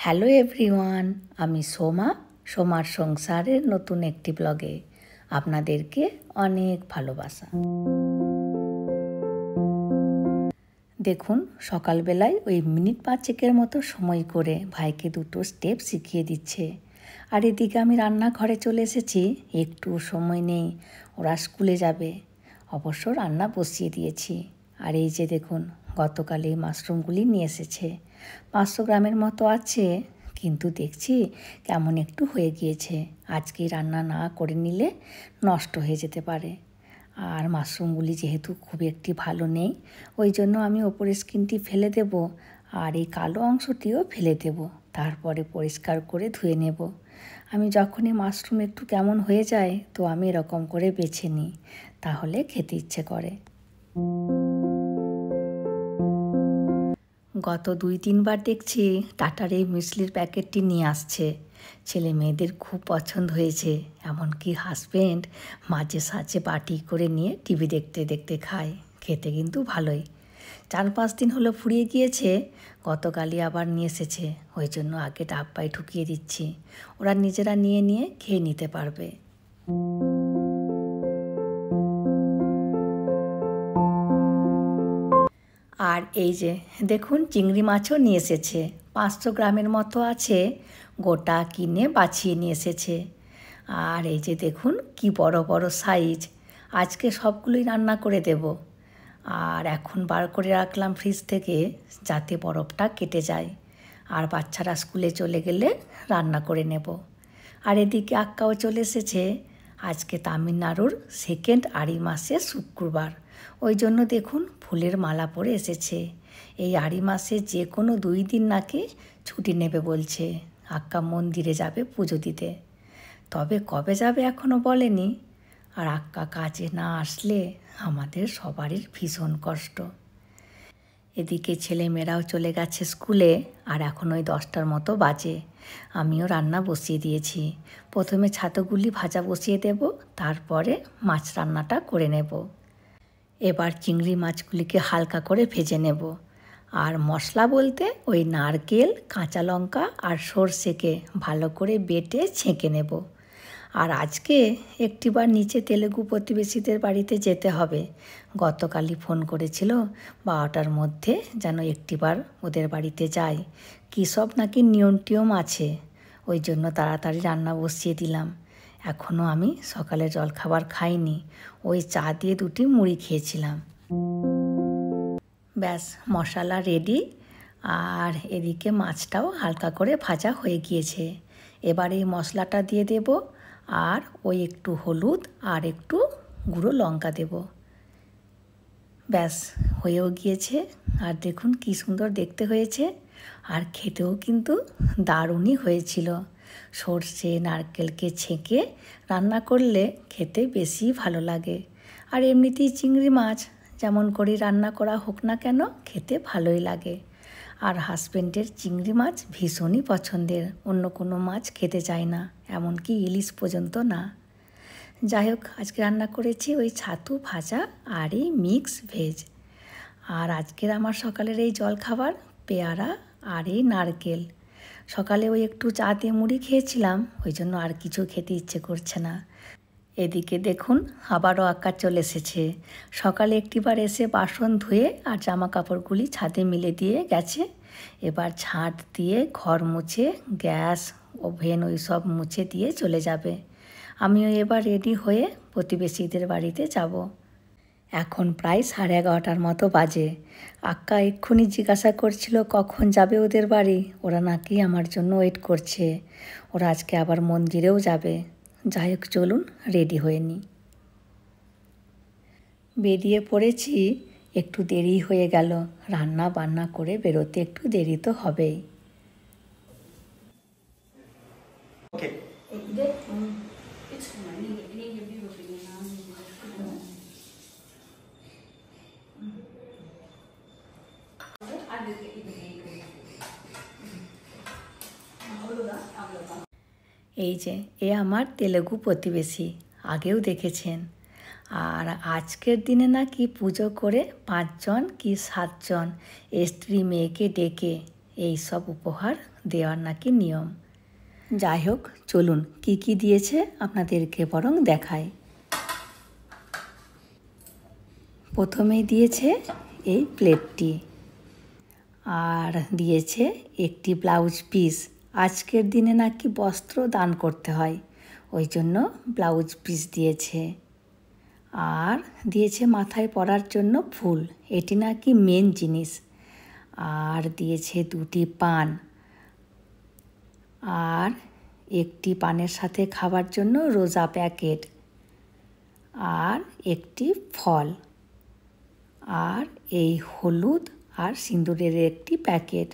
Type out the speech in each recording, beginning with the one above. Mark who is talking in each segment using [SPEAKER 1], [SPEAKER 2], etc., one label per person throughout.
[SPEAKER 1] Hello everyone, আমি সোমার সংসারের নতুন একটি ব্লগে আপনাদেরকে অনেক ভালোবাসা। দেখুন, সকালবেলায় ওই মিনিট 5 মতো সময় করে ভাইকে দুটো স্টেপ শিখিয়ে দিচ্ছে। আর এদিকে আমি রান্নাঘরে চলে এসেছি, একটু সময় নেই, ওরা স্কুলে যাবে। অবশ্য রান্না বসিয়ে দিয়েছি। আর এই যে দেখুন, গতকাল এই মাশরুমগুলি নিয়ে এসেছে, 500 গ্রামের মতো আছে, কিন্তু দেখছি কেমন একটু হয়ে গিয়েছে। আজকে রান্না না করে নিলে নষ্ট হয়ে যেতে পারে। আর মাশরুমগুলি যেহেতু খুব একটি ভালো নেই, ওই জন্য আমি ওপরের স্কিনটি ফেলে দেব আর এই কালো অংশটিও ফেলে দেব, তারপরে পরিষ্কার করে ধুয়ে নেব। আমি যখনই মাশরুম একটু কেমন হয়ে যায় তো আমি এরকম করে বেছে নিই, তাহলে খেতে ইচ্ছে করে। গত 2-3 বার দেখছি টাটার এই মিসলির প্যাকেটটি নিয়ে আসছে। ছেলে মেয়েদের খুব পছন্দ হয়েছে, এমনকি হাজব্যান্ড মাঝে সাঝে বাটি করে নিয়ে টিভি দেখতে দেখতে খায়। খেতে কিন্তু ভালোই। 4-5 দিন হলো ফুরিয়ে গিয়েছে, গতকালই আবার নিয়ে এসেছে। ওই জন্য আগে ডাব্বায় ঢুকিয়ে দিচ্ছি, ওরা নিজেরা নিয়ে নিয়ে খেয়ে নিতে পারবে। আর এই যে দেখুন, চিংড়ি মাছও নিয়ে এসেছে, 500 গ্রামের মতো আছে, গোটা কিনে বাছিয়ে নিয়ে এসেছে। আর এই যে দেখুন কি বড় বড় সাইজ, আজকে সবগুলোই রান্না করে দেব। আর এখন বার করে রাখলাম ফ্রিজ থেকে, যাতে বরফটা কেটে যায়। আর বাচ্চারা স্কুলে চলে গেলে রান্না করে নেব। আর এদিকে আক্কাও চলে এসেছে। আজকে তামিলনাড়ুর সেকেন্ড আড়ি মাসে শুক্রবার, ওই জন্য দেখুন ফুলের মালা পরে এসেছে। এই আড়ি মাসে যে কোনো 2 দিন নাকি ছুটি নেবে বলছে। আক্কা মন্দিরে যাবে পুজো দিতে, তবে কবে যাবে এখনও বলেনি। আর আক্কা কাজে না আসলে আমাদের সবারই ভীষণ কষ্ট। এদিকে ছেলেমেয়েরাও চলে গেছে স্কুলে, আর এখন ওই 10টার মতো বাজে। আমিও রান্না বসিয়ে দিয়েছি। প্রথমে ছাতুগুলি ভাজা বসিয়ে দেব, তারপরে মাছ রান্নাটা করে নেব। এবার চিংড়ি মাছগুলিকে হালকা করে ভেজে নেব। আর মশলা বলতে ওই নারকেল, কাঁচা লঙ্কা আর সর্ষেকে ভালো করে বেটে ছেঁকে নেব। আর আজকে একটিবার নিচে তেলেগু প্রতিবেশীদের বাড়িতে যেতে হবে। গতকালই ফোন করেছিল 12টার মধ্যে যেন একটিবার ওদের বাড়িতে যাই। কী সব নাকি নিয়ম টিয়ম আছে, ওই জন্য তাড়াতাড়ি রান্না বসিয়ে দিলাম। এখনও আমি সকালে জলখাবার খাইনি, ওই চা দিয়ে 2টি মুড়ি খেয়েছিলাম। ব্যাস, মশলা রেডি। আর এদিকে মাছটাও হালকা করে ভাজা হয়ে গিয়েছে। এবার এই মশলাটা দিয়ে দেব, আর ওই একটু হলুদ আর একটু গুঁড়ো লঙ্কা দেব। ব্যাস, হয়েও গিয়েছে। আর দেখুন কি সুন্দর দেখতে হয়েছে, আর খেতেও কিন্তু দারুণই হয়েছিল। সর্ষে নারকেলকে ছেঁকে রান্না করলে খেতে বেশি ভালো লাগে। আর এমনিতেই চিংড়ি মাছ যেমন করে রান্না করা হোক না কেন, খেতে ভালোই লাগে। আর হাজব্যান্ডের চিংড়ি মাছ ভীষণই পছন্দের, অন্য কোনো মাছ খেতে চায় না, এমনকি ইলিশ পর্যন্ত না। যাই হোক, আজকে রান্না করেছি ওই ছাতু ভাজা আর এই মিক্স ভেজ। আর আজকের আমার সকালের এই জলখাবার পেয়ারা আর এই নারকেল। সকালে ওই একটু চা দিয়ে মুড়ি খেয়েছিলাম, ওই জন্য আর কিছু খেতে ইচ্ছে করছে না। এদিকে দেখুন আবারও আক্কা চলে এসেছে। সকালে একটিবার এসে বাসন ধুয়ে আর জামা কাপড়গুলি ছাদে মিলে দিয়ে গেছে। এবার ঝাঁট দিয়ে ঘর মুছে, গ্যাস ওভেন ওই সব মুছে দিয়ে চলে যাবে। আমিও এবার রেডি হয়ে প্রতিবেশীদের বাড়িতে যাব। এখন প্রায় 11:30 মতো বাজে। আক্কা এক্ষুনি জিজ্ঞাসা করছিল কখন যাবে ওদের বাড়ি, ওরা নাকি আমার জন্য ওয়েট করছে। ওরা আজকে আবার মন্দিরেও যাবে। যাই হোক, চলুন রেডি হয়ে নিই। বেরিয়ে পড়েছি, একটু দেরি হয়ে গেল। রান্না বান্না করে বেরোতে একটু দেরি তো হবেই। এই যে এ আমার তেলেগু প্রতিবেশী, আগেও দেখেছেন। আর আজকের দিনে নাকি পুজো করে 5 জন কি 7 জন স্ত্রী মেয়েকে ডেকে এই সব উপহার দেওয়ার নাকি নিয়ম। যাই হোক, চলুন কি কি দিয়েছে আপনাদেরকে বরং দেখায়। প্রথমেই দিয়েছে এই প্লেটটি, আর দিয়েছে একটি ব্লাউজ পিস। আজকের দিনে নাকি বস্ত্র দান করতে হয়, ওই জন্য ব্লাউজ পিস দিয়েছে। আর দিয়েছে মাথায় পরার জন্য ফুল, এটি নাকি মেন জিনিস। আর দিয়েছে 2টি পান, আর একটি পানের সাথে খাবার জন্য রোজা প্যাকেট, আর একটি ফল, আর এই হলুদ আর সিঁদুরের একটি প্যাকেট।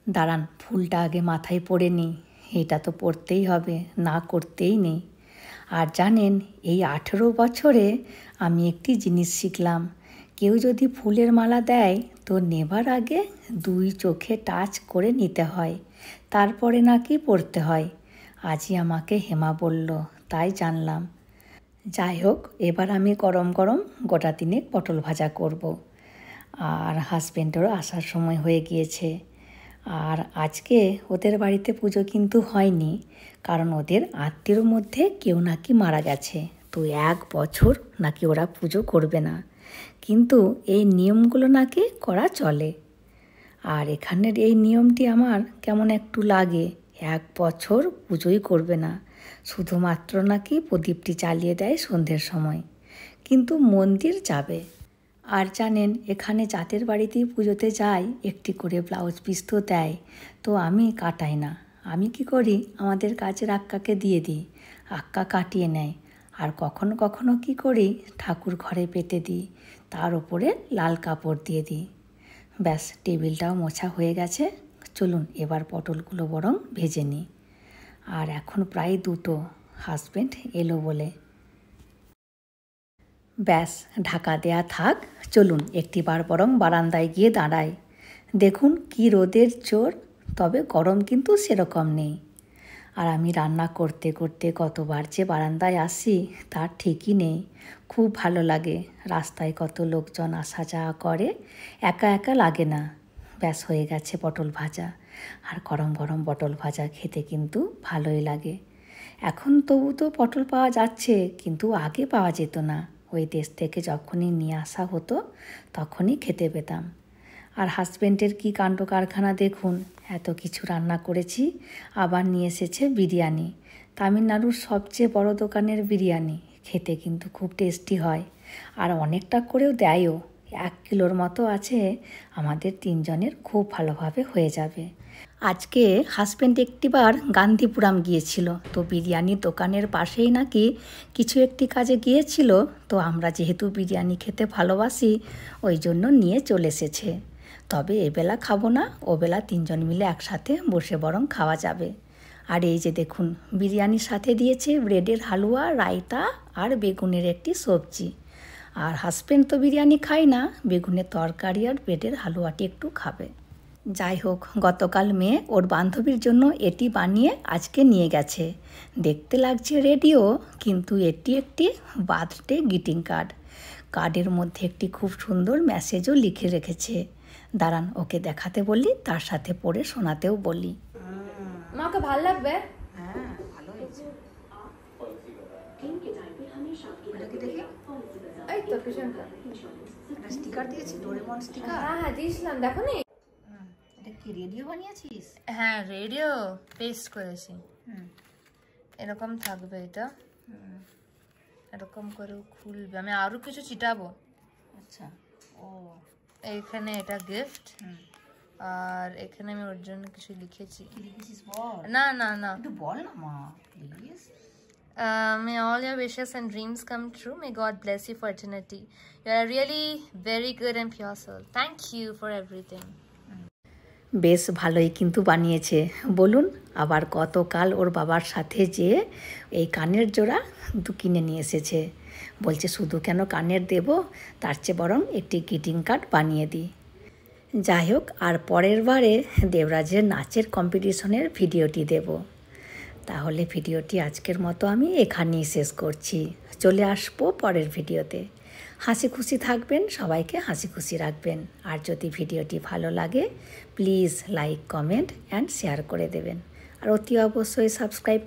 [SPEAKER 1] দাঁড়ান, ফুলটা আগে মাথায় পরে নিই, এটা তো পরতেই হবে, না করতেই নেই। আর জানেন, এই 18 বছরে আমি একটি জিনিস শিখলাম, কেউ যদি ফুলের মালা দেয় তো নেবার আগে 2 চোখে টাচ করে নিতে হয়, তারপরে নাকি পরতে হয়। আজই আমাকে হেমা বলল, তাই জানলাম। যাই হোক, এবার আমি গরম গরম গোটা 3 পটল ভাজা করব। আর হাজব্যান্ডেরও আসার সময় হয়ে গিয়েছে। আর আজকে ওদের বাড়িতে পুজো কিন্তু হয়নি, কারণ ওদের আত্মীয়র মধ্যে কেউ নাকি মারা গেছে, তো 1 বছর নাকি ওরা পুজো করবে না। কিন্তু এই নিয়মগুলো নাকি করা চলে। আর এখানের এই নিয়মটি আমার কেমন একটু লাগে, 1 বছর পুজোই করবে না, শুধুমাত্র নাকি প্রদীপটি চালিয়ে দেয় সন্ধ্যের সময়, কিন্তু মন্দির যাবে। আর জানেন, এখানে যাদের বাড়িতেই পুজোতে যাই একটি করে ব্লাউজ পিস তো দেয়, তো আমি কাটাই না। আমি কি করি, আমাদের কাজের আক্কাকে দিয়ে দিই, আক্কা কাটিয়ে নেয়। আর কখনো কখনো কি করি, ঠাকুর ঘরে পেতে দিই, তার উপরে লাল কাপড় দিয়ে দিই। ব্যাস, টেবিলটাও মোছা হয়ে গেছে। চলুন এবার পটলগুলো বরং ভেজে নিই। আর এখন প্রায় 2টো, হাজব্যান্ড এলো বলে। ব্যাস, ঢাকা দেয়া থাক। চলুন একটিবার বরং বারান্দায় গিয়ে দাঁড়াই। দেখুন কি রোদের জোর, তবে গরম কিন্তু সেরকম নেই। আর আমি রান্না করতে করতে কতবার যে বারান্দায় আসি তার ঠিকই নেই। খুব ভালো লাগে, রাস্তায় কত লোকজন আসা যাওয়া করে, একা একা লাগে না। ব্যাস, হয়ে গেছে পটল ভাজা। আর গরম গরম পটল ভাজা খেতে কিন্তু ভালোই লাগে। এখন তবু তো পটল পাওয়া যাচ্ছে, কিন্তু আগে পাওয়া যেত না। ওই দেশ থেকে যখনই নিয়ে আসা হতো তখনই খেতে পেতাম। আর হাজব্যান্ডের কি কাণ্ড কারখানা দেখুন, এত কিছু রান্না করেছি, আবার নিয়ে এসেছে বিরিয়ানি। তামিলনাড়ুর সবচেয়ে বড় দোকানের বিরিয়ানি, খেতে কিন্তু খুব টেস্টি হয়। আর অনেকটা করেও দেয়ও, 1 কিলোর মতো আছে, আমাদের 3 জনের খুব ভালোভাবে হয়ে যাবে। আজকে হাজব্যান্ড একটিবার গান্ধীপুরাম গিয়েছিল, তো বিরিয়ানির দোকানের পাশেই নাকি কিছু একটি কাজে গিয়েছিল, তো আমরা যেহেতু বিরিয়ানি খেতে ভালোবাসি ওই জন্য নিয়ে চলে এসেছে। তবে এবেলা খাবো না, ওবেলা 3 জন মিলে একসাথে বসে বরং খাওয়া যাবে। আর এই যে দেখুন, বিরিয়ানির সাথে দিয়েছে ব্রেডের হালুয়া, রায়তা আর বেগুনের একটি সবজি। আর হাজব্যান্ড তো বিরিয়ানি খায় না, বেগুনের তরকারি আর ব্রেডের হালুয়াটি একটু খাবে। যাই হোক, গতকাল মেয়ে ওর বান্ধবীর জন্য এটি বানিয়ে আজকে নিয়ে গেছে। দেখতে লাগছে রেডিও, কিন্তু এটি একটি বার্থডে গ্রিটিং কার্ড। কার্ডের মধ্যে একটি খুব সুন্দর মেসেজও লিখে রেখেছে। দাঁড়ান, ওকে দেখাতে বলি, তার সাথে পড়ে শোনাতেও বলি।
[SPEAKER 2] মাকে ভালো লাগবে?
[SPEAKER 1] হ্যাঁ, ভালো হয়েছে।
[SPEAKER 2] এই তো পিছনটা
[SPEAKER 1] স্টিকার দিয়েছি, ডোরেমন স্টিকার।
[SPEAKER 2] হ্যাঁ দিয়েছিলাম, দেখো নি?
[SPEAKER 1] এটা কি রেডিও বানিয়েছিস?
[SPEAKER 2] হ্যাঁ, রেডিও পেস্ট করেছি। এরকম থাকবে এটা, এরকম করে খুলবে। আমি আরো কিছু চিটাবো।
[SPEAKER 1] আচ্ছা, ও
[SPEAKER 2] এইখানে এটা গিফট, আর এখানে আমি ওর জন্য কিছু লিখেছি।
[SPEAKER 1] কি লিখেছিস বল?
[SPEAKER 2] না না না,
[SPEAKER 1] একটু বল না মা please.
[SPEAKER 2] May all your wishes and dreams come true. May God bless you for eternity. You are a really very good and pure soul. Thank you for everything.
[SPEAKER 1] বেশ ভালোই কিন্তু বানিয়েছে বলুন। আবার গতকাল ওর বাবার সাথে যেয়ে এই কানের জোড়া কিনে নিয়ে এসেছে। বলছে শুধু কেন কানের দেব, তার চেয়ে বরং একটি গ্রিটিং কার্ড বানিয়ে দিই। যাই হোক, আর পরের বারে দেবরাজের নাচের কম্পিটিশনের ভিডিওটি দেব। তাহলে ভিডিওটি আজকের মতো আমি এখানেই শেষ করছি। চলে আসবো পরের ভিডিওতে। হাসি খুশি থাকবেন, সবাইকে হাসি খুশি রাখবেন। আর যদি ভিডিওটি ভালো লাগে please like, comment and share করে দেবেন। আর অতি অবশ্যই সাবস্ক্রাইব